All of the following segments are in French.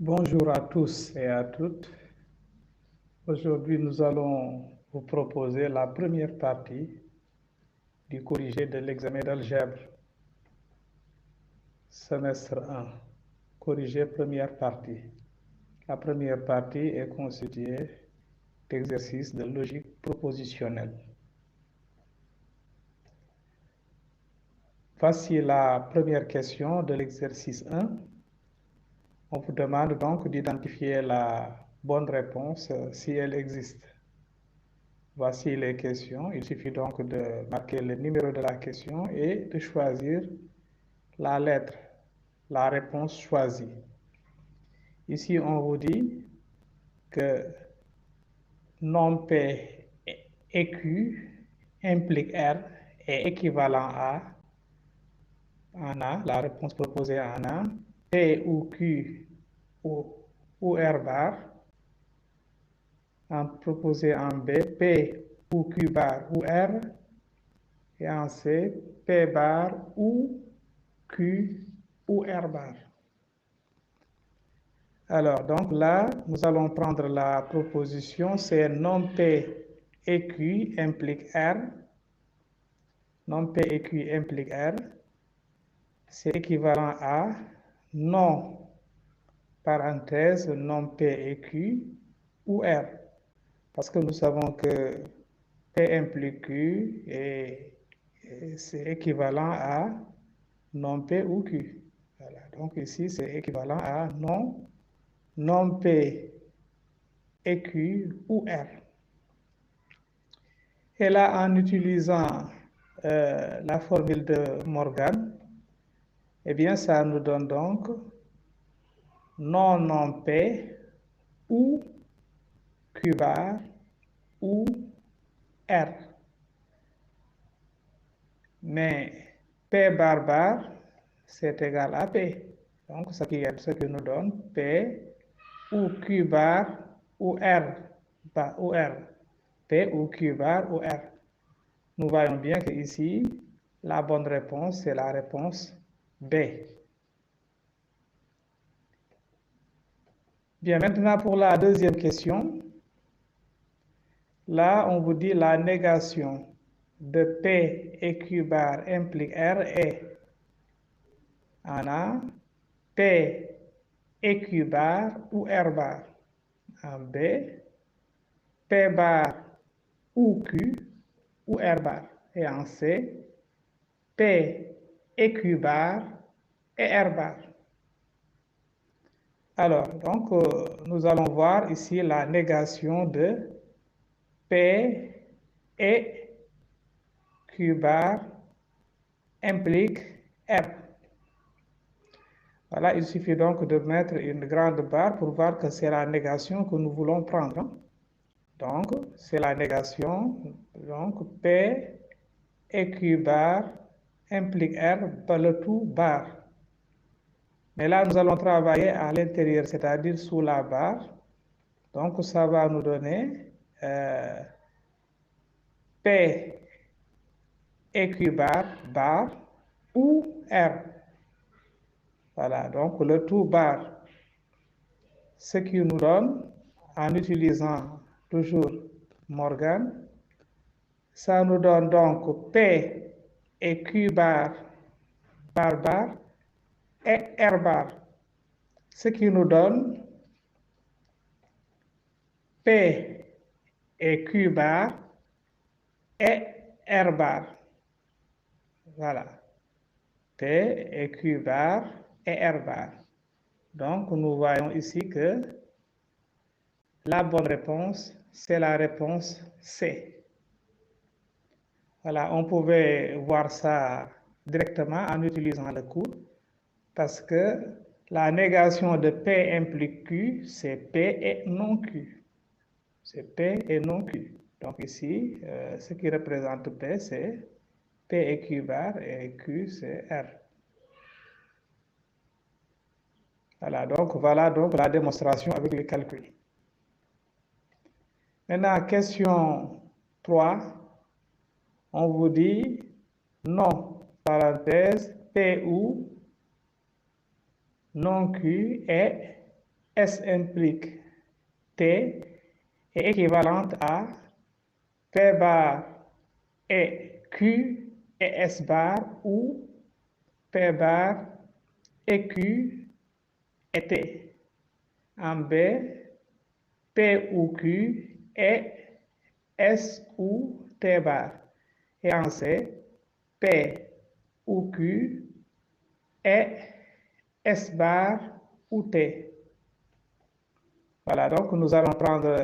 Bonjour à tous et à toutes. Aujourd'hui, nous allons vous proposer la première partie du corrigé de l'examen d'algèbre. Semestre 1. Corrigé première partie. La première partie est constituée d'exercices de logique propositionnelle. Voici la première question de l'exercice 1. On vous demande donc d'identifier la bonne réponse si elle existe. Voici les questions. Il suffit donc de marquer le numéro de la question et de choisir la lettre, la réponse choisie. Ici, on vous dit que nom P et Q implique R est équivalent à en A, la réponse proposée en A, P ou Q ou R bar, en proposé en B, P ou Q bar ou R, et en C, P bar ou Q ou R bar. Alors, donc là, nous allons prendre la proposition, c'est nom P et Q implique R. Nom P et Q implique R. C'est équivalent à nom, parenthèse, nom P et Q ou R. Parce que nous savons que P implique Q et c'est équivalent à nom P ou Q. Voilà. Donc ici, c'est équivalent à nom P et Q ou R. Et là, en utilisant la formule de Morgan, eh bien, ça nous donne donc nom P ou Q bar ou R. Mais P bar bar, c'est égal à P. Donc, ce qui nous donne P ou Q bar ou R. P ou Q bar ou R. Nous voyons bien que ici, la bonne réponse, c'est la réponse B. Bien, maintenant pour la deuxième question. Là, on vous dit la négation de P et Q bar implique R est en A, P et Q bar ou R bar. En B, P bar ou Q ou R bar. Et en C, P et Q bar et R bar. Alors, donc, nous allons voir ici la négation de P et Q bar implique R. Voilà, il suffit donc de mettre une grande barre pour voir que c'est la négation que nous voulons prendre. Donc, c'est la négation. Donc, P et Q bar implique R par le tout bar. Mais là, nous allons travailler à l'intérieur, c'est-à-dire sous la barre. Donc, ça va nous donner P et Q bar ou R. Voilà, donc le tout bar. Ce qui nous donne, en utilisant toujours Morgan, ça nous donne donc P et Q bar et R bar. Ce qui nous donne P et Q bar et R bar. Voilà. P et Q bar et R bar. Donc, nous voyons ici que la bonne réponse, c'est la réponse C. Voilà, on pouvait voir ça directement en utilisant le cours parce que la négation de P implique Q, c'est P et non Q. C'est P et non Q. Donc ici, ce qui représente P, c'est P et Q bar et Q, c'est R. Voilà donc la démonstration avec les calculs. Maintenant, question 3. On vous dit non, parenthèse, P ou non Q est S implique T est équivalente à P bar et Q et S bar ou P bar et Q et T. En B, P ou Q est S ou T bar. Et en C, P ou Q est S bar ou T. Voilà, donc nous allons prendre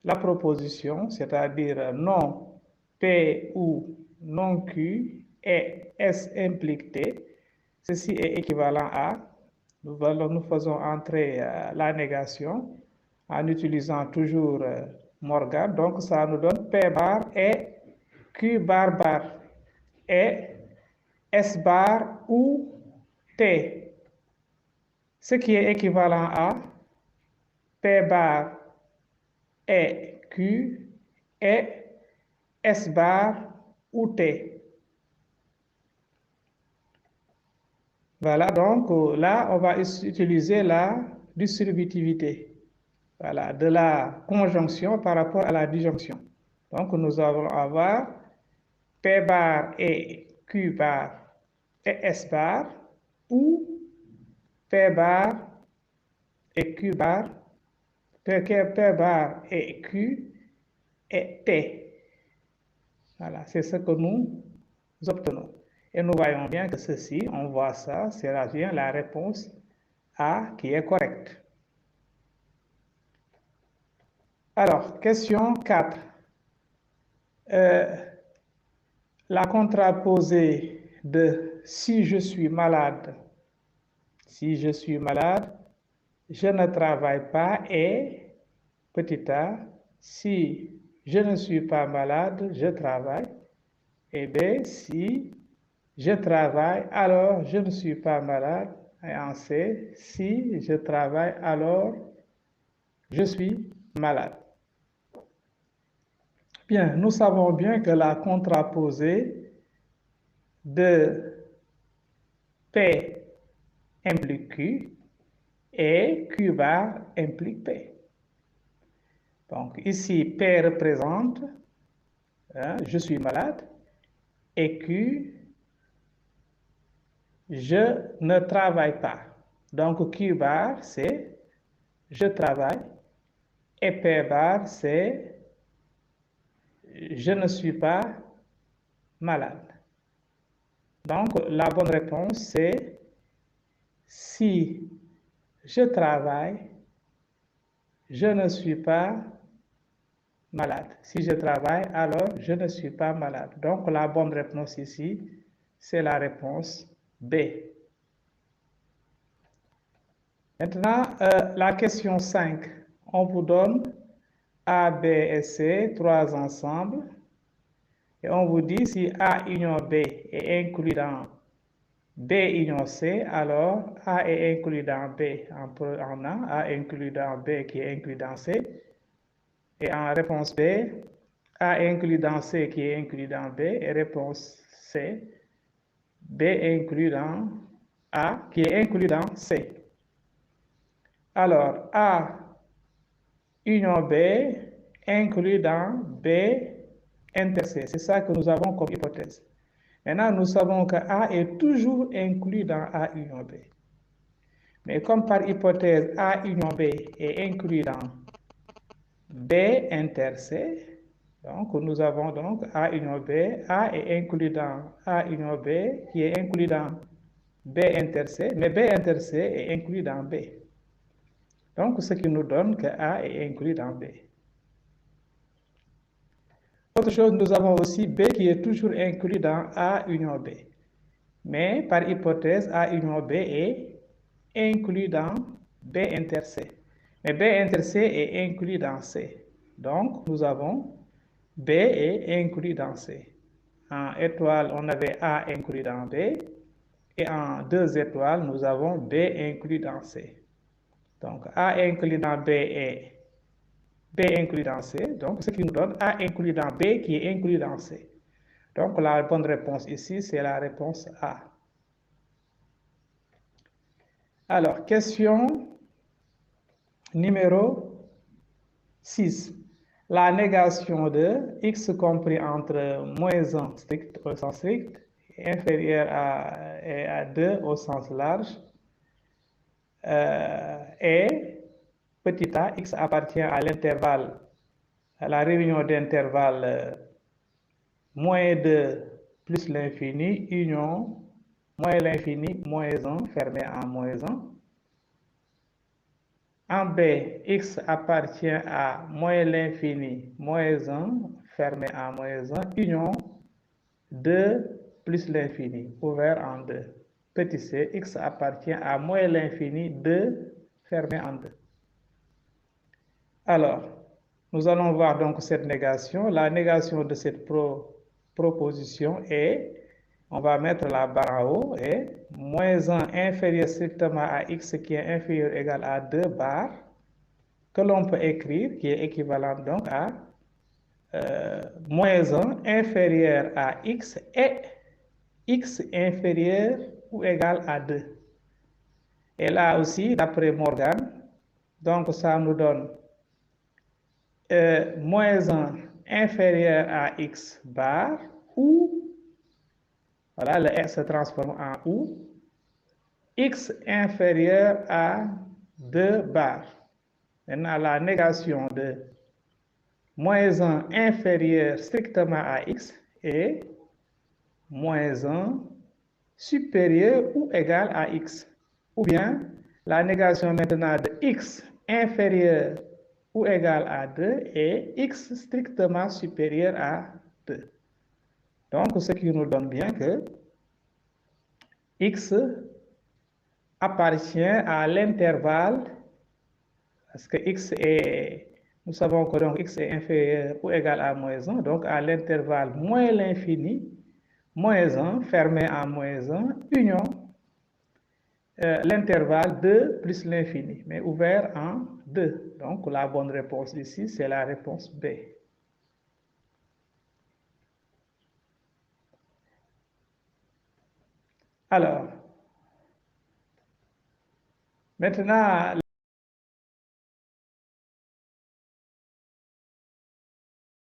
la proposition, c'est-à-dire non P ou non Q et S implique T. Ceci est équivalent à, nous faisons entrer la négation en utilisant toujours Morgan. Donc ça nous donne P bar et Q bar bar et S bar ou T. Ce qui est équivalent à P bar et Q et S bar ou T. Voilà, donc là, on va utiliser la distributivité. Voilà, de la conjonction par rapport à la disjonction. Donc, nous allons avoir P bar et Q bar et S bar ou P bar et Q bar, P bar et Q et T. Voilà, c'est ce que nous obtenons. Et nous voyons bien que ceci, on voit ça, c'est bien la réponse A qui est correcte. Alors, question 4. La contraposée de si je suis malade, je ne travaille pas et petit a, si je ne suis pas malade, je travaille. Et B, si je travaille, alors je ne suis pas malade. Et en C, si je travaille, alors je suis malade. Bien, nous savons bien que la contraposée de P implique Q et Q bar implique P. Donc ici, P représente je suis malade et Q, je ne travaille pas. Donc Q bar, c'est je travaille et P bar, c'est je ne suis pas malade. Donc la bonne réponse, c'est si je travaille, je ne suis pas malade. Si je travaille, alors je ne suis pas malade. Donc la bonne réponse ici, c'est la réponse B. Maintenant, la question 5. On vous donne A, B et C, trois ensembles. Et on vous dit si A union B est inclus dans B union C, alors A est inclus dans B en A est inclus dans B qui est inclus dans C. Et en réponse B, A est inclus dans C qui est inclus dans B. Et réponse C, B est inclus dans A qui est inclus dans C. Alors, A union B inclus dans B inter C. C'est ça que nous avons comme hypothèse. Maintenant, nous savons que A est toujours inclus dans A union B. Mais comme par hypothèse, A union B est inclus dans B inter C, donc nous avons donc A union B, A est inclus dans A union B, qui est inclus dans B inter C, mais B inter C est inclus dans B. Donc, ce qui nous donne que A est inclus dans B. Autre chose, nous avons aussi B qui est toujours inclus dans A union B. Mais par hypothèse, A union B est inclus dans B inter C. Mais B inter C est inclus dans C. Donc, nous avons B est inclus dans C. En étoile, on avait A inclus dans B. Et en 2 étoiles, nous avons B inclus dans C. Donc, A inclus dans B et B inclus dans C. Donc, ce qui nous donne A inclus dans B qui est inclus dans C. Donc, la bonne réponse ici, c'est la réponse A. Alors, question Numéro 6. La négation de x compris entre moins 1 strict au sens strict et inférieur à 2 au sens large est petit a, x appartient à l'intervalle, à la réunion d'intervalles moins 2 plus l'infini, union moins l'infini, moins 1, fermé en moins 1. En B, x appartient à moins l'infini, moins 1, fermé en moins 1, union 2 plus l'infini, ouvert en 2. Petit c, x appartient à moins l'infini, 2, fermé en 2. Alors, nous allons voir donc cette négation. La négation de cette proposition est, on va mettre la barre en haut, est moins 1 inférieur strictement à x qui est inférieur ou égal à 2 barres, que l'on peut écrire, qui est équivalent donc à moins 1 inférieur à x et x inférieur ou égal à 2. Et là aussi, d'après Morgan, donc ça nous donne moins 1 inférieur à x bar ou, voilà, le x se transforme en ou, x inférieur à 2 bar. Maintenant, la négation de moins 1 inférieur strictement à x est moins 1 supérieur ou égal à x. Ou bien, la négation maintenant de x inférieur ou égal à 2 et x strictement supérieur à 2. Donc, ce qui nous donne bien que x appartient à l'intervalle, parce que x est, nous savons que donc x est inférieur ou égal à moins 1, donc à l'intervalle moins l'infini, moins 1, fermé en moins 1, union l'intervalle 2 plus l'infini, mais ouvert en 2. Donc, la bonne réponse ici, c'est la réponse B. Alors, maintenant,